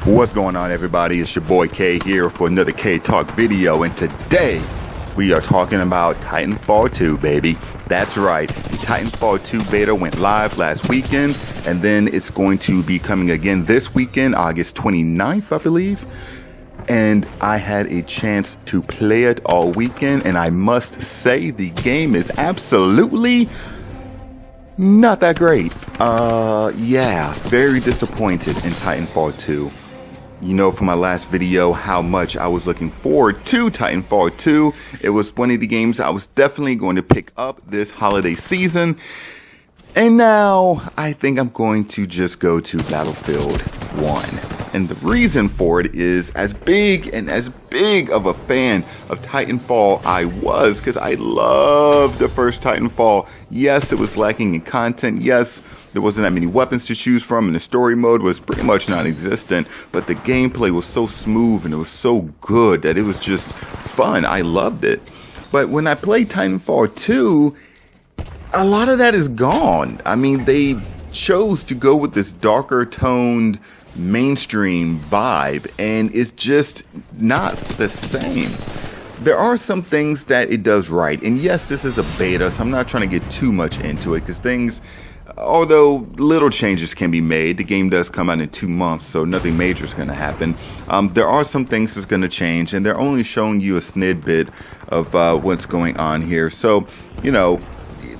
What's going on, everybody? It's your boy K here for another K Talk video, and today we are talking about Titanfall 2, baby. That's right, the Titanfall 2 beta went live last weekend, and then it's going to be coming again this weekend, August 29th, I believe. And I had a chance to play it all weekend, and I must say the game is absolutely not that great. Yeah, very disappointed in Titanfall 2. You know from my last video how much I was looking forward to Titanfall 2. It was one of the games I was definitely going to pick up this holiday season. And now I think I'm going to just go to Battlefield 1. And the reason for it is as big of a fan of Titanfall I was, because I loved the first Titanfall. Yes, it was lacking in content. Yes, there wasn't that many weapons to choose from, and the story mode was pretty much non-existent, but the gameplay was so smooth and it was so good that it was just fun. I loved it. But when I played Titanfall 2, a lot of that is gone. I mean, they chose to go with this darker toned mainstream vibe, and it's just not the same. There are some things that it does right, and yes, this is a beta, so I'm not trying to get too much into it, because things, although little changes can be made, the game does come out in 2 months, so nothing major is going to happen. There are some things that's going to change, and they're only showing you a snippet of what's going on here, so, you know,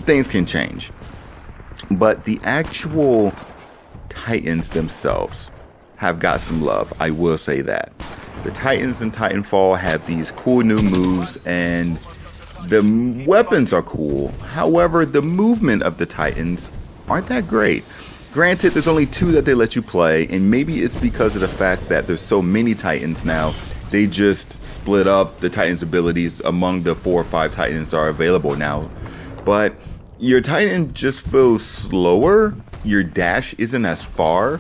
things can change. But the actual Titans themselves have got some love, I will say that. The Titans in Titanfall have these cool new moves, and the weapons are cool. However, the movement of the Titans aren't that great. Granted, there's only 2 that they let you play, and maybe it's because of the fact that there's so many Titans now. They just split up the Titans' abilities among the 4 or 5 Titans that are available now. But your Titan just feels slower. Your dash isn't as far.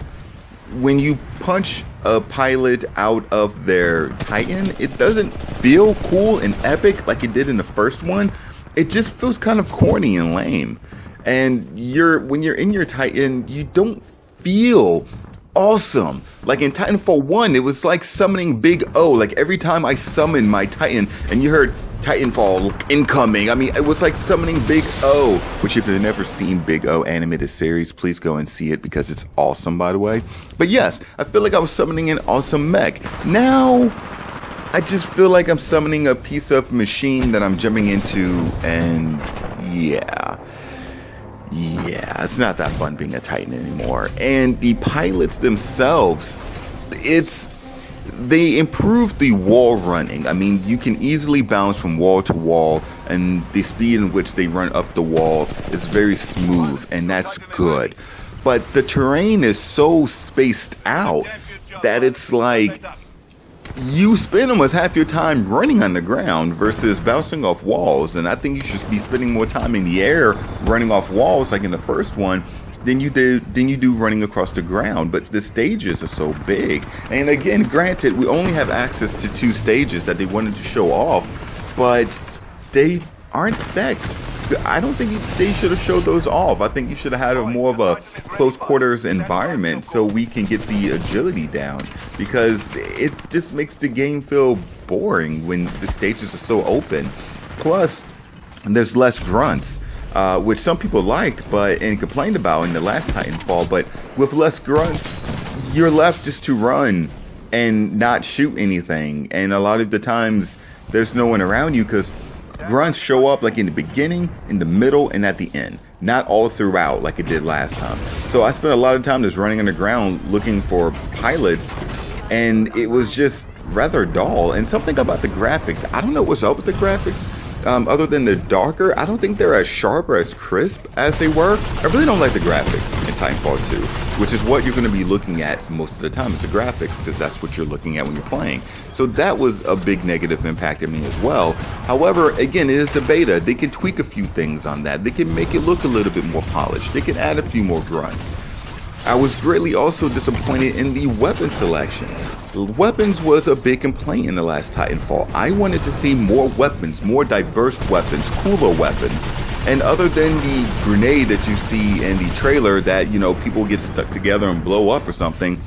When you punch a pilot out of their Titan, it doesn't feel cool and epic like it did in the first one. It just feels kind of corny and lame. And when you're in your Titan, you don't feel awesome. Like in Titanfall 1, it was like summoning Big O. Like every time I summoned my Titan and you heard Titanfall incoming, I mean, it was like summoning Big O, which if you've never seen Big O animated series, please go and see it because it's awesome, by the way. But yes, I feel like I was summoning an awesome mech. Now, I just feel like I'm summoning a piece of machine that I'm jumping into, and yeah, it's not that fun being a Titan anymore. And the pilots themselves, they improved the wall running. I mean, you can easily bounce from wall to wall, and the speed in which they run up the wall is very smooth, and that's good. But the terrain is so spaced out that it's like you spend almost half your time running on the ground versus bouncing off walls. And I think you should be spending more time in the air running off walls like in the first one than you do running across the ground. But the stages are so big, and again, granted, we only have access to 2 stages that they wanted to show off, but they aren't that. I don't think they should have showed those off. I think you should have had more of a close quarters environment so we can get the agility down, because it just makes the game feel boring when the stages are so open. Plus, there's less grunts. Which some people liked and complained about in the last Titanfall, but with less grunts, you're left just to run and not shoot anything. And a lot of the times, there's no one around you because grunts show up like in the beginning, in the middle, and at the end. Not all throughout like it did last time. So I spent a lot of time just running on the ground looking for pilots, and it was just rather dull. And something about the graphics, I don't know what's up with the graphics. Other than the darker, I don't think they're as sharp or as crisp as they were. I really don't like the graphics in Titanfall 2, which is what you're going to be looking at most of the time, is the graphics, because that's what you're looking at when you're playing. So that was a big negative impact on me as well. However, again, it is the beta. They can tweak a few things on that. They can make it look a little bit more polished. They can add a few more grunts. I was greatly also disappointed in the weapon selection. Weapons was a big complaint in the last Titanfall. I wanted to see more weapons, more diverse weapons, cooler weapons. And other than the grenade that you see in the trailer that, you know, people get stuck together and blow up or something,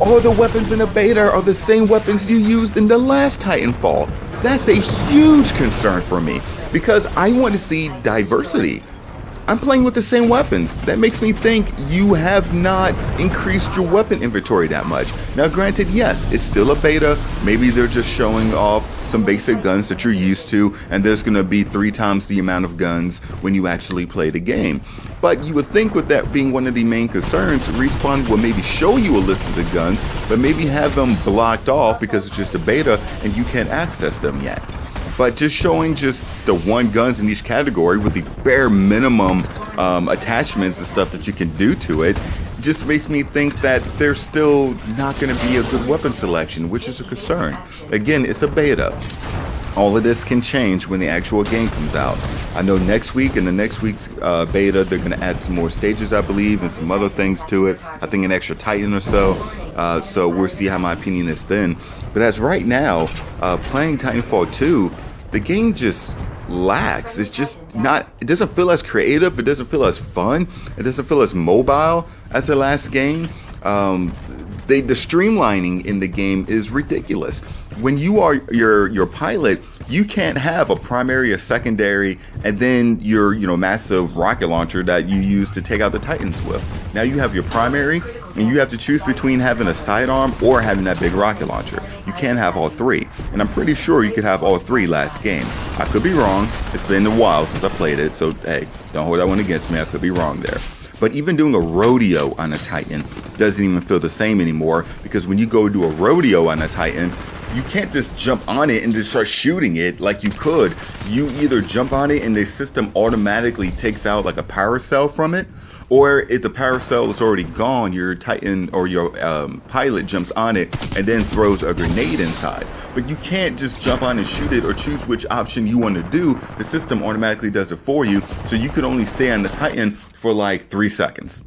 all the weapons in the beta are the same weapons you used in the last Titanfall. That's a huge concern for me because I want to see diversity. I'm playing with the same weapons. That makes me think you have not increased your weapon inventory that much. Now granted, yes, it's still a beta. Maybe they're just showing off some basic guns that you're used to, and there's going to be 3 times the amount of guns when you actually play the game. But you would think with that being one of the main concerns, Respawn will maybe show you a list of the guns, but maybe have them blocked off because it's just a beta and you can't access them yet. But just showing just the 1 guns in each category with the bare minimum attachments and stuff that you can do to it just makes me think that there's still not going to be a good weapon selection, which is a concern. Again, it's a beta. All of this can change when the actual game comes out. I know next week, in the next week's beta, they're going to add some more stages, I believe, and some other things to it. I think an extra Titan or so. So we'll see how my opinion is then. But as right now, playing Titanfall 2, the game just lacks. It's just not, it doesn't feel as creative. It doesn't feel as fun. It doesn't feel as mobile as the last game. The streamlining in the game is ridiculous. When you are your pilot, you can't have a primary, a secondary, and then your massive rocket launcher that you use to take out the Titans with. Now you have your primary, and you have to choose between having a sidearm or having that big rocket launcher. You can't have all 3, and I'm pretty sure you could have all 3 last game. I could be wrong. It's been a while since I played it, so hey, don't hold that one against me. I could be wrong there. But even doing a rodeo on a Titan doesn't even feel the same anymore, because when you go do a rodeo on a Titan, you can't just jump on it and just start shooting it like you could. You either jump on it and the system automatically takes out like a power cell from it, or if the power cell is already gone, your Titan or your pilot jumps on it and then throws a grenade inside. But you can't just jump on and shoot it or choose which option you want to do. The system automatically does it for you, so you can only stay on the Titan for like 3 seconds.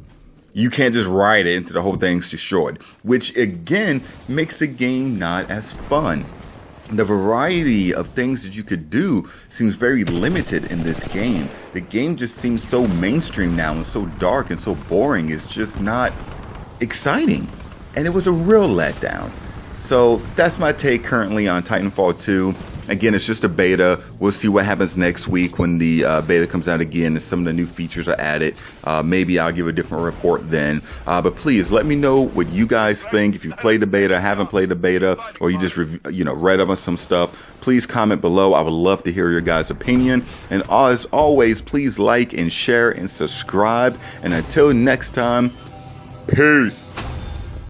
You can't just ride it until the whole thing's destroyed, which again makes the game not as fun. The variety of things that you could do seems very limited in this game. The game just seems so mainstream now and so dark and so boring. It's just not exciting. And it was a real letdown. So that's my take currently on Titanfall 2. Again, it's just a beta. We'll see what happens next week when the beta comes out again and some of the new features are added. Maybe I'll give a different report then. But please let me know what you guys think. If you've played the beta, haven't played the beta, or you just read up on some stuff, please comment below. I would love to hear your guys' opinion. And as always, please like and share and subscribe. And until next time, peace.